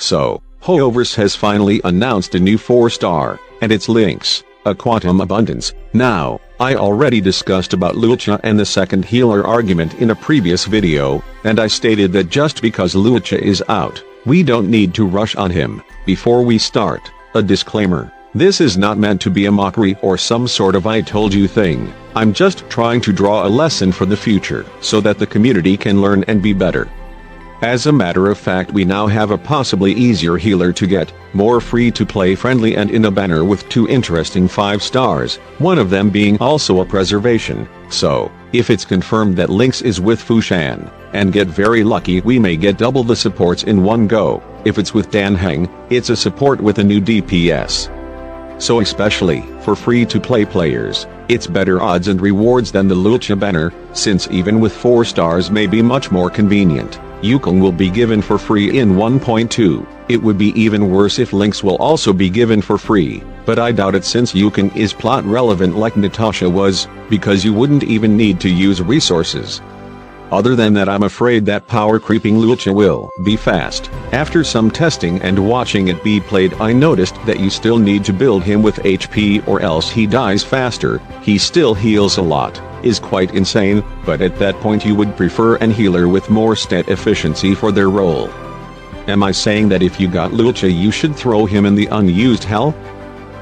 So, Hoyoverse has finally announced a new 4-star, and it's Lynx, a quantum abundance. Now, I already discussed about Luocha and the second healer argument in a previous video, and I stated that just because Luocha is out, we don't need to rush on him. Before we start, a disclaimer. This is not meant to be a mockery or some sort of I told you thing. I'm just trying to draw a lesson for the future so that the community can learn and be better. As a matter of fact, we now have a possibly easier healer to get, more free-to-play friendly, and in a banner with 2 interesting 5 stars, one of them being also a preservation. So, if it's confirmed that Lynx is with Fushan, and get very lucky, we may get double the supports in one go. If it's with Danheng, it's a support with a new DPS. So especially for free-to-play players, it's better odds and rewards than the Luocha banner, since even with 4 stars may be much more convenient. Yukong will be given for free in 1.2, it would be even worse if Lynx will also be given for free, but I doubt it since Yukong is plot relevant like Natasha was, because you wouldn't even need to use resources. Other than that, I'm afraid that power-creeping Luocha will be fast. After some testing and watching it be played, I noticed that you still need to build him with HP or else he dies faster. He still heals a lot, is quite insane, but at that point you would prefer an healer with more stat efficiency for their role. Am I saying that if you got Luocha you should throw him in the unused hell?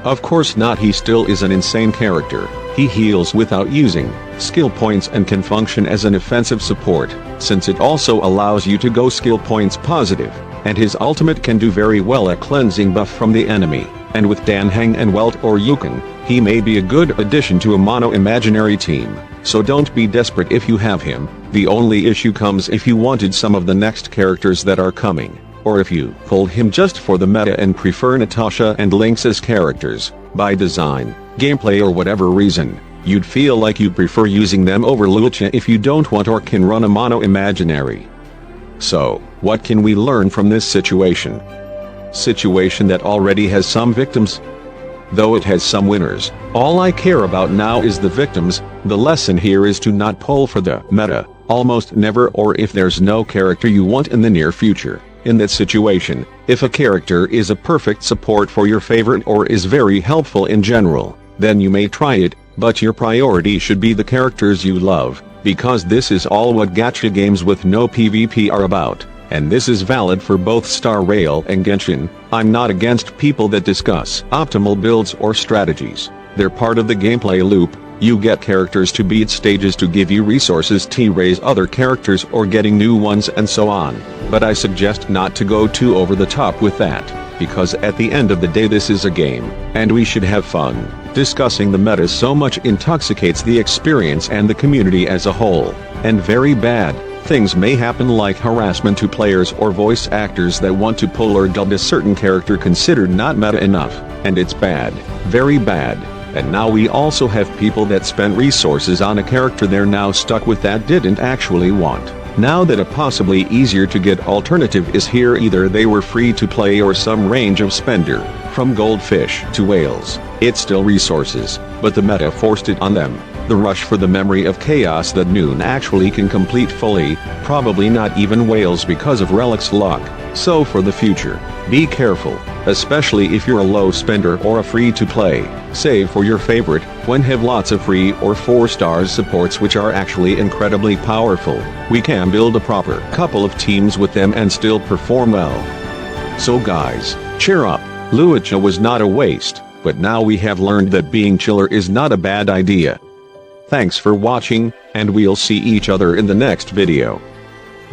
Of course not, he still is an insane character. He heals without using skill points and can function as an offensive support, since it also allows you to go skill points positive, and his ultimate can do very well at cleansing buff from the enemy, and with Danheng and Welt or Yukong, he may be a good addition to a mono imaginary team, so don't be desperate if you have him. The only issue comes if you wanted some of the next characters that are coming, or if you pulled him just for the meta and prefer Natasha and Lynx as characters, by design, gameplay or whatever reason, you'd feel like you prefer using them over Luocha if you don't want or can run a mono imaginary. So, what can we learn from this situation? Situation that already has some victims? Though it has some winners, all I care about now is the victims. The lesson here is to not pull for the meta, almost never, or if there's no character you want in the near future. In that situation, if a character is a perfect support for your favorite or is very helpful in general, then you may try it, but your priority should be the characters you love, because this is all what gacha games with no PvP are about, and this is valid for both Star Rail and Genshin. I'm not against people that discuss optimal builds or strategies. They're part of the gameplay loop. You get characters to beat stages to give you resources to raise other characters or getting new ones and so on, but I suggest not to go too over the top with that, because at the end of the day this is a game, and we should have fun. Discussing the meta so much intoxicates the experience and the community as a whole, and very bad things may happen like harassment to players or voice actors that want to pull or dub a certain character considered not meta enough, and it's bad, very bad. And now we also have people that spent resources on a character they're now stuck with that didn't actually want. Now that a possibly easier to get alternative is here, either they were free to play or some range of spender, from goldfish to whales, it's still resources, but the meta forced it on them. The rush for the memory of chaos that Noon actually can complete fully, probably not even whales because of Relic's luck. So for the future, be careful, especially if you're a low spender or a free-to-play. Save for your favorite, when have lots of free or 4 stars supports which are actually incredibly powerful. We can build a proper couple of teams with them and still perform well. So guys, cheer up, Luocha was not a waste, but now we have learned that being chiller is not a bad idea. Thanks for watching, and we'll see each other in the next video.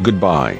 Goodbye.